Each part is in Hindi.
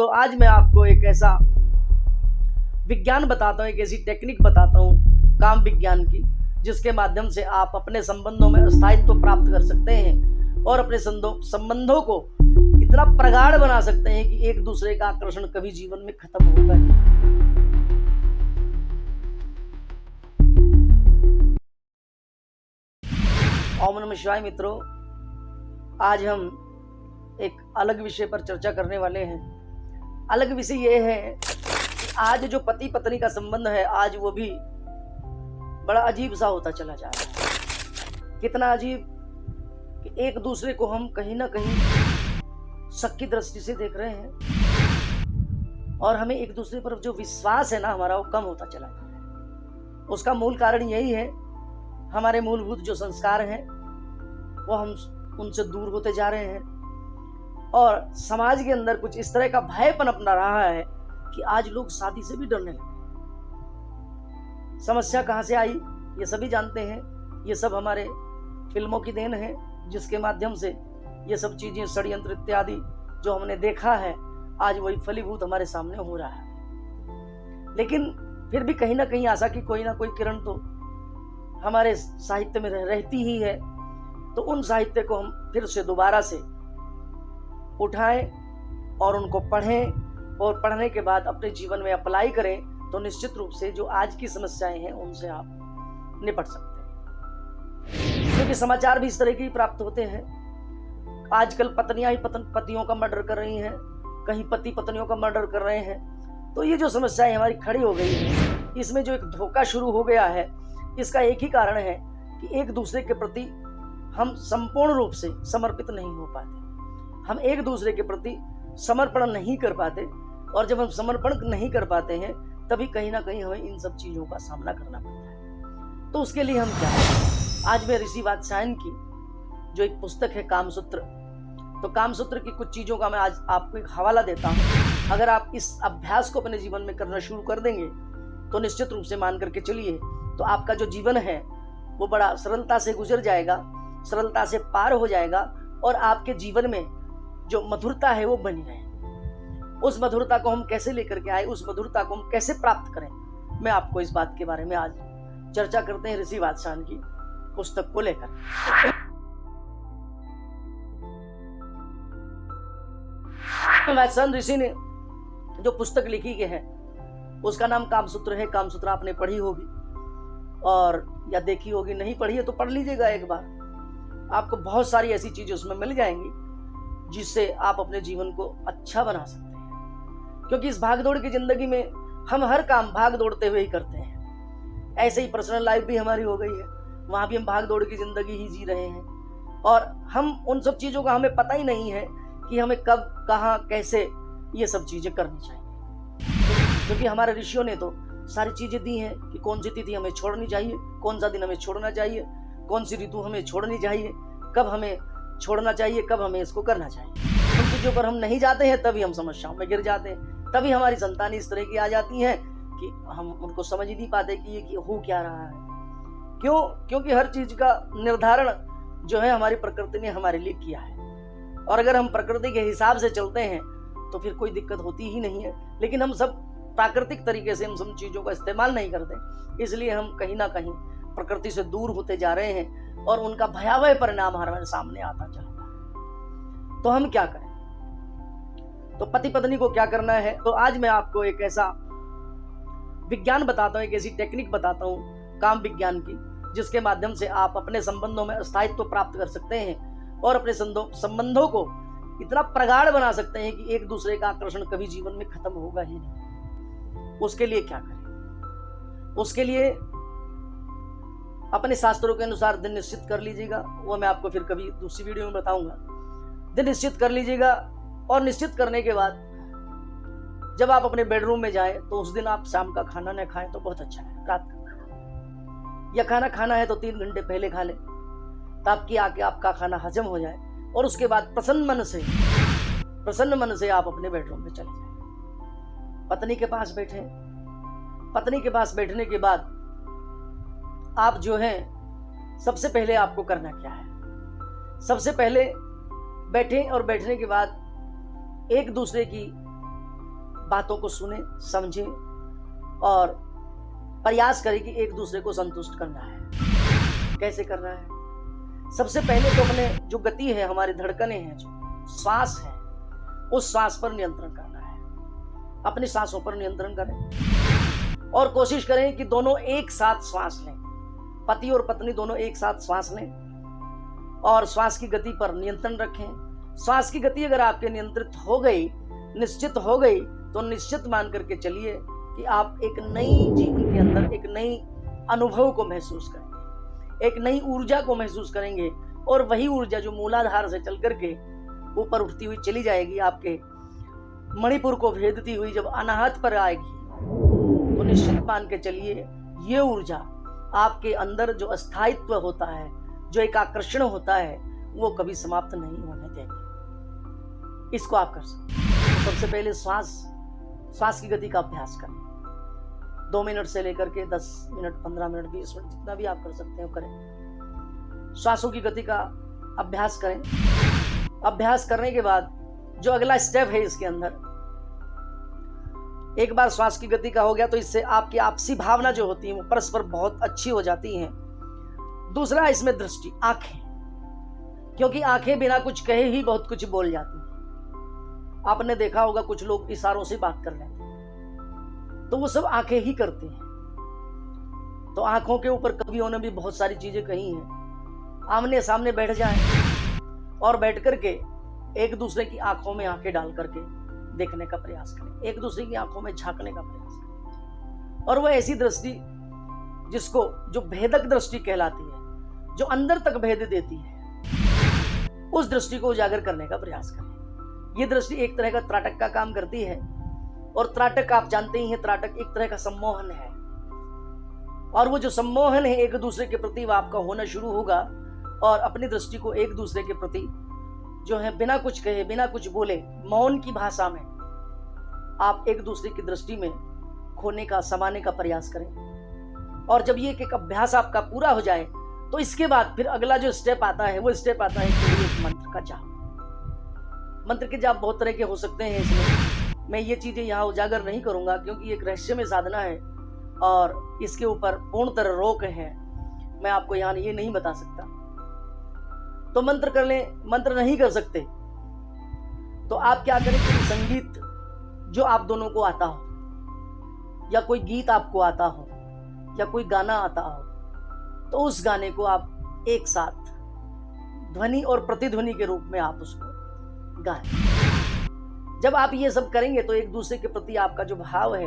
तो आज मैं आपको एक ऐसा विज्ञान बताता हूँ, एक ऐसी टेक्निक बताता हूँ काम विज्ञान की, जिसके माध्यम से आप अपने संबंधों में स्थायित्व प्राप्त कर सकते हैं और अपने संबंधों को इतना प्रगाढ़ बना सकते हैं कि एक दूसरे का आकर्षण कभी जीवन में खत्म होगा नहीं। ओम नमः शिवाय मित्रों, आज हम एक अलग विषय पर चर्चा करने वाले हैं। अलग विषय यह है कि आज जो पति पत्नी का संबंध है, आज वो भी बड़ा अजीब सा होता चला जा रहा है। कितना अजीब कि एक दूसरे को हम कहीं ना कहीं शक की दृष्टि से देख रहे हैं और हमें एक दूसरे पर जो विश्वास है ना हमारा, वो कम होता चला जा रहा है। उसका मूल कारण यही है, हमारे मूलभूत जो संस्कार हैं वो हम उनसे दूर होते जा रहे हैं और समाज के अंदर कुछ इस तरह का भय पनपना रहा है कि आज लोग शादी से भी डरने लगे। समस्या कहां से आई ये सभी जानते हैं। ये सब हमारे फिल्मों की देन है, जिसके माध्यम से ये सब चीजें, षड्यंत्र इत्यादि जो हमने देखा है, आज वही फलीभूत हमारे सामने हो रहा है। लेकिन फिर भी कहीं ना कहीं आशा की कोई ना कोई किरण तो हमारे साहित्य में रहती ही है। तो उन साहित्य को हम फिर से दोबारा से उठाएं और उनको पढ़ें और पढ़ने के बाद अपने जीवन में अप्लाई करें, तो निश्चित रूप से जो आज की समस्याएं हैं उनसे आप निपट सकते हैं। क्योंकि समाचार भी इस तरह के ही प्राप्त होते हैं। आजकल पत्नियां ही पतियों का मर्डर कर रही हैं, कहीं पति पत्नियों का मर्डर कर रहे हैं। तो ये जो समस्याएं हमारी खड़ी हो गई है, इसमें जो एक धोखा शुरू हो गया है, इसका एक ही कारण है कि एक दूसरे के प्रति हम संपूर्ण रूप से समर्पित नहीं हो पाते। हम एक दूसरे के प्रति समर्पण नहीं कर पाते और जब हम समर्पण नहीं कर पाते हैं, तभी कहीं ना कहीं हमें इन सब चीजों का सामना करना पड़ता है। तो उसके लिए हम क्या करें? आज मैं ऋषि वात्स्यायन की जो एक पुस्तक है कामसूत्र, तो कामसूत्र की कुछ चीजों का मैं आज आपको एक हवाला देता हूं। अगर आप इस अभ्यास को अपने जीवन में करना शुरू कर देंगे तो निश्चित रूप से मान करके चलिए, तो आपका जो जीवन है वो बड़ा सरलता से गुजर जाएगा, सरलता से पार हो जाएगा और आपके जीवन में जो मधुरता है वो बनी रहे। उस मधुरता को हम कैसे लेकर के आए, उस मधुरता को हम कैसे प्राप्त करें, मैं आपको इस बात के बारे में आज चर्चा करते हैं ऋषि वात्स्यायन की पुस्तक को लेकर। वात्स्यायन ऋषि ने जो पुस्तक लिखी है उसका नाम कामसूत्र है। कामसूत्र आपने पढ़ी होगी और या देखी होगी, नहीं पढ़ी है तो पढ़ लीजिएगा एक बार। आपको बहुत सारी ऐसी चीजें उसमें मिल जाएंगी जिससे आप अपने जीवन को अच्छा बना सकते हैं। क्योंकि इस भागदौड़ की जिंदगी में हम हर काम भाग दौड़ते हुए ही करते हैं। ऐसे ही पर्सनल लाइफ भी हमारी हो गई है, वहां भी हम भाग दौड़ की जिंदगी ही जी रहे हैं और हम उन सब चीजों का हमें पता ही नहीं है कि हमें कब, कहां, कैसे ये सब चीजें करनी चाहिए। क्योंकि हमारे ऋषियों ने तो सारी चीजें दी हैं कि कौन सी तिथि हमें छोड़नी चाहिए, कौन सा दिन हमें छोड़ना चाहिए, कौन सी ऋतु हमें छोड़नी चाहिए, कब हमें छोड़ना चाहिए, कब हमें इसको करना चाहिए। उन चीजों पर हम नहीं जाते हैं, तभी हम समस्याओं में गिर जाते हैं। तभी हमारी संतानें इस तरह की आ जाती हैं कि हम उनको समझ ही नहीं पाते कि ये हो क्या रहा है। क्यों? क्योंकि हर चीज का निर्धारण जो है हमारी प्रकृति ने हमारे लिए किया है और अगर हम प्रकृति के हिसाब से चलते हैं तो फिर कोई दिक्कत होती ही नहीं है। लेकिन हम सब प्राकृतिक तरीके से हम सब चीजों का इस्तेमाल नहीं करते, इसलिए हम कहीं ना कहीं प्रकृति से दूर होते जा रहे हैं और उनका भयावह परिणाम हमारे सामने आता चला रहा है। तो हम क्या करें? तो पति पत्नी को क्या करना है? तो आज मैं आपको एक ऐसा विज्ञान बताता हूं, एक ऐसी टेक्निक बताता हूं काम विज्ञान की, जिसके माध्यम से आप अपने संबंधों में स्थायित्व प्राप्त कर सकते हैं और अपने संबंधों को इतना प्रगाढ़ बना सकते हैं कि एक दूसरे का आकर्षण कभी जीवन में खत्म होगा ही नहीं। उसके लिए क्या करें? उसके लिए अपने शास्त्रों के अनुसार दिन निश्चित कर लीजिएगा, वो मैं आपको फिर कभी दूसरी वीडियो में बताऊंगा। दिन निश्चित कर लीजिएगा और निश्चित करने के बाद जब आप अपने बेडरूम में जाएं तो उस दिन आप शाम का खाना न खाएं तो बहुत अच्छा है। रात का या खाना खाना है तो 3 घंटे पहले खा लें ताकि आके आपका खाना हजम हो जाए और उसके बाद प्रसन्न मन से आप अपने बेडरूम में चले जाएं। पत्नी के पास बैठे, पत्नी के पास बैठने के बाद आप जो है सबसे पहले आपको करना क्या है? सबसे पहले बैठें और बैठने के बाद एक दूसरे की बातों को सुने, समझें और प्रयास करें कि एक दूसरे को संतुष्ट करना है। कैसे करना है? सबसे पहले तो अपने जो गति है, हमारी धड़कनें हैं, जो श्वास है, उस श्वास पर नियंत्रण करना है। अपनी सांसों पर नियंत्रण करें और कोशिश करें कि दोनों एक साथ श्वास लें। पति और पत्नी दोनों एक साथ श्वास लें और श्वास की गति पर नियंत्रण रखें। श्वास की गति अगर आपके नियंत्रित हो गई, निश्चित हो गई, तो निश्चित मान करके चलिए कि आप एक नई जीवन के अंदर एक नई अनुभव को महसूस करेंगे, एक नई ऊर्जा को महसूस करेंगे और वही ऊर्जा जो मूलाधार से चल करके ऊपर उठती हुई चली जाएगी, आपके मणिपुर को भेदती हुई जब अनाहत पर आएगी, तो निश्चित मान के चलिए ये ऊर्जा आपके अंदर जो अस्थायित्व होता है, जो एक आकर्षण होता है, वो कभी समाप्त नहीं होने देंगे। इसको आप कर सकते हैं। सबसे पहले श्वास की गति का अभ्यास करें। 2 मिनट से लेकर के 10 मिनट, 15 मिनट, 20 मिनट, जितना भी आप कर सकते हो करें। श्वासों की गति का अभ्यास करें। अभ्यास करने के बाद जो अगला स्टेप है इसके अंदर, एक बार श्वास की गति का हो गया तो इससे आपकी आपसी भावना जो होती है वो परस्पर बहुत अच्छी हो जाती हैं। दूसरा इसमें दृष्टि, आंखें, क्योंकि आंखें बिना कुछ कहे ही बहुत कुछ बोल जाती हैं। आपने देखा होगा कुछ लोग इशारों से बात कर लेते हैं, तो वो सब आंखें ही करती हैं। तो आंखों के ऊपर कवियों ने भी बहुत सारी चीजें कही हैं। आमने सामने बैठ जाएं और बैठ करके एक दूसरे की आंखों में आंखें डाल करके देखने का प्रयास करें, एक दूसरे की आंखों में झांकने का प्रयास करें। और वह ऐसी दृष्टि जिसको जो भेदक दृष्टि कहलाती है, जो अंदर तक भेद देती है, उस दृष्टि को उजागर करने का प्रयास करें। ये दृष्टि एक तरह का त्राटक का काम करती है और त्राटक आप जानते ही हैं, त्राटक एक तरह का सम्मोहन है। और वो जो सम्मोहन है एक दूसरे के प्रति वो आपका होना शुरू होगा और अपनी दृष्टि को एक दूसरे के प्रति जो है बिना कुछ कहे, बिना कुछ बोले, मौन की भाषा में आप एक दूसरे की दृष्टि में खोने का, समाने का प्रयास करें। और जब ये एक अभ्यास आपका पूरा हो जाए तो इसके बाद फिर अगला जो स्टेप आता है वो स्टेप आता है कि एक मंत्र का जाप। मंत्र के जाप बहुत तरह के हो सकते हैं। इसमें मैं ये चीजें यहाँ उजागर नहीं करूंगा क्योंकि एक रहस्यमय साधना है और इसके ऊपर पूर्ण तरह रोक है। मैं आपको यहाँ ये नहीं बता सकता। तो मंत्र कर लें, मंत्र नहीं कर सकते तो आप क्या करें कि संगीत जो आप दोनों को आता हो या कोई गीत आपको आता हो या कोई गाना आता हो, तो उस गाने को आप एक साथ ध्वनि और प्रतिध्वनि के रूप में आप उसको गाएं। जब आप ये सब करेंगे तो एक दूसरे के प्रति आपका जो भाव है,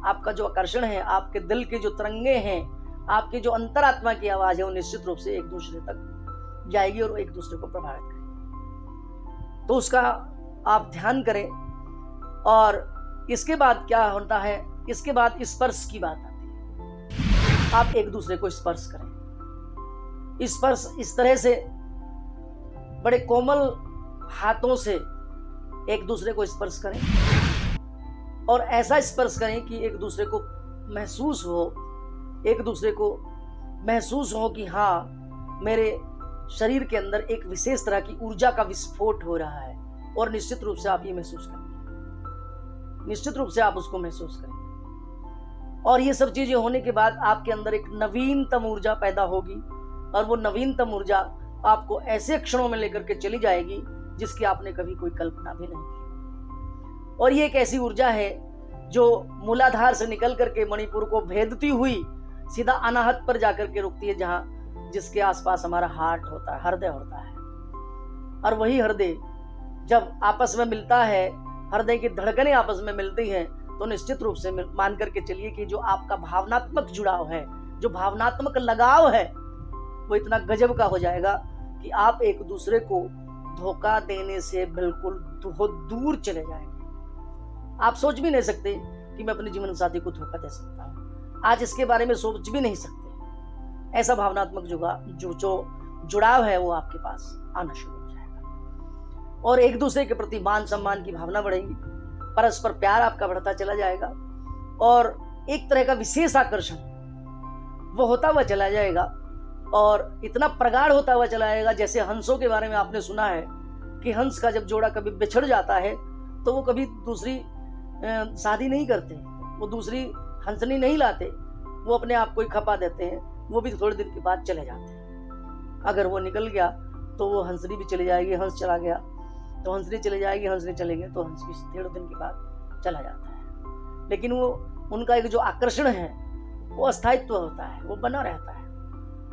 आपका जो आकर्षण है, आपके दिल के जो तरंगे हैं, आपके जो अंतरात्मा की आवाज है, वो निश्चित रूप से एक दूसरे तक जाएगी और एक दूसरे को प्रभावित करेगी। तो उसका आप ध्यान करें। और इसके बाद क्या होता है, इसके बाद स्पर्श की बात आती है। आप एक दूसरे को स्पर्श करें। स्पर्श इस तरह से बड़े कोमल हाथों से एक दूसरे को स्पर्श करें और ऐसा स्पर्श करें कि एक दूसरे को महसूस हो, एक दूसरे को महसूस हो कि हाँ, मेरे शरीर के अंदर एक विशेष तरह की ऊर्जा का विस्फोट हो रहा है। और निश्चित रूप से आप ये महसूस करेंगे, निश्चित रूप से आप उसको महसूस करेंगे। और ये सब चीजें होने के बाद आपके अंदर एक नवीनतम ऊर्जा पैदा होगी और वो नवीनतम ऊर्जा आपको ऐसे क्षणों में लेकर के चली जाएगी जिसकी आपने कभी कोई कल्पना भी नहीं की। और ये एक ऐसी ऊर्जा है जो मूलाधार से निकल करके मणिपुर को भेदती हुई सीधा अनाहत पर जाकर के रुकती है, जहां जिसके आसपास हमारा हार्ट होता है, हृदय होता है। और वही हृदय जब आपस में मिलता है, हृदय की धड़कनें आपस में मिलती हैं, तो निश्चित रूप से मान करके चलिए कि जो आपका भावनात्मक जुड़ाव है, जो भावनात्मक लगाव है, वो इतना गजब का हो जाएगा कि आप एक दूसरे को धोखा देने से बिल्कुल बहुत दूर चले जाएंगे। आप सोच भी नहीं सकते कि मैं अपने जीवन साथी को धोखा दे सकता हूँ। आज इसके बारे में सोच भी नहीं सकते। ऐसा भावनात्मक जो जुड़ाव है वो आपके पास आना शुरू हो जाएगा और एक दूसरे के प्रति मान सम्मान की भावना बढ़ेगी, परस्पर प्यार आपका बढ़ता चला जाएगा और एक तरह का विशेष आकर्षण वो होता हुआ चला जाएगा और इतना प्रगाढ़ होता हुआ चला जाएगा। जैसे हंसों के बारे में आपने सुना है कि हंस का जब जोड़ा कभी बिछड़ जाता है तो वो कभी दूसरी शादी नहीं करते, वो दूसरी हंसनी नहीं लाते, वो अपने आप को ही खपा देते हैं, वो भी थोड़े दिन के बाद चले जाते हैं। अगर वो निकल गया तो वो हंसनी भी चली जाएगी, हंस चला गया तो हंसनी चली जाएगी, हंसनी चले गए तो हंस भी थोड़े दिन के बाद चला जाता है। लेकिन वो उनका एक जो आकर्षण है वो अस्थायित्व होता है, वो बना रहता है।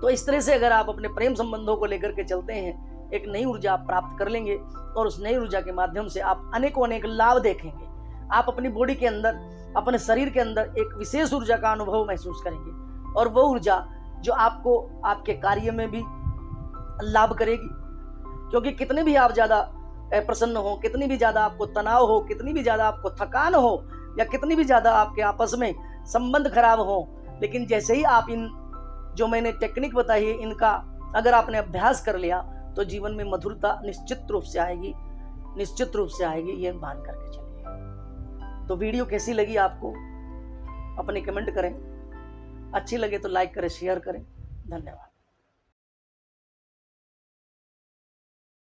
तो इस तरह से अगर आप अपने प्रेम संबंधों को लेकर के चलते हैं, एक नई ऊर्जा आप प्राप्त कर लेंगे और उस नई ऊर्जा के माध्यम से आप अनेकों अनेक लाभ देखेंगे। आप अपनी बॉडी के अंदर, अपने शरीर के अंदर एक विशेष ऊर्जा का अनुभव महसूस करेंगे और वो ऊर्जा जो आपको आपके कार्य में भी लाभ करेगी। क्योंकि कितने भी आप ज्यादा प्रसन्न हो, कितनी भी ज्यादा आपको तनाव हो, कितनी भी ज्यादा आपको थकान हो, या कितनी भी ज्यादा आपके आपस में संबंध खराब हो, लेकिन जैसे ही आप इन जो मैंने टेक्निक बताई है इनका अगर आपने अभ्यास कर लिया तो जीवन में मधुरता निश्चित रूप से आएगी, निश्चित रूप से आएगी, ये मान करके चलिए। तो वीडियो कैसी लगी आपको अपने कमेंट करें, अच्छी लगे तो लाइक करें, शेयर करें। धन्यवाद।